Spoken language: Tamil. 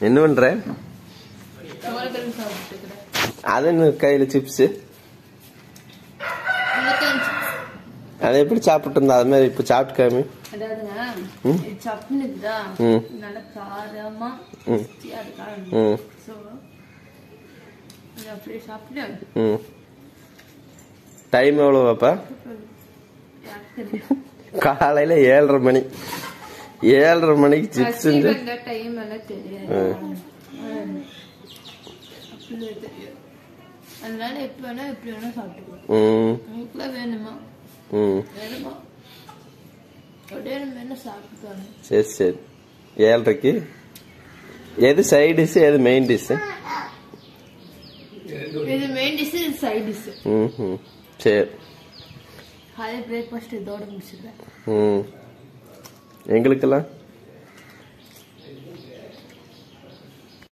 என்ன பண்ற? அது என்ன கையில சிப்ஸ்? அதை எப்படி சாப்பிட்டு இருந்தா அது மாதிரி இப்ப சாப்பிட்டுக்காம? டைம் எவ்வளவு பாப்பா? காலையில 7:30 மணி. 7:30 மணிக்கு சிப்ஸ் சரி சரி. 7:30க்கு எது சைடு டிஷ் எது மெயின் டிஷ்? இது மெயின் டிஷ், இது சைடு டிஷ். சரி. காலை பிரேக்ஃபாஸ்ட் இதோட முடிச்சிடுறேன். எங்களுக்கெல்லாம்